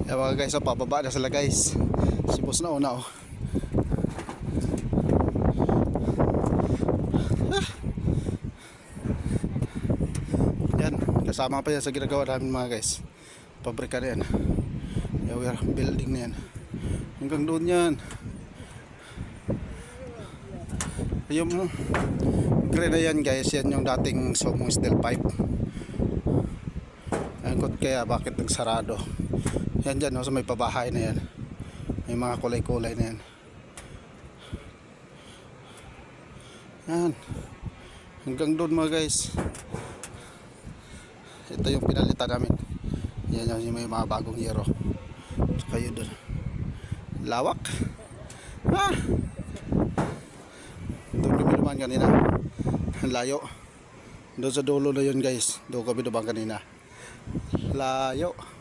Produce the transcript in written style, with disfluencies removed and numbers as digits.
Yan mga guys, oh, pababa na sila guys. Si boss na una oh. Yan, kasama pa yan sa ginagawa namin mga guys. Pabrika na yan. Yung building na yan. Hanggang doon yan. Yung gray na yan guys, yan yung dating sumong steel pipe. Angkot kaya bakit nagsarado. Yan dyan no, sa may pabahay na yan. May mga kulay-kulay na yan. Yan. Hanggang doon mga guys. Ito yung pinalitan namin. Yan yung may mga bagong hero. Tsaka yun doon. Lawak. Ah! Doon kami naman kanina. Ang layo. Doon sa dulo na yun guys. Doon kami naman kanina. Layo.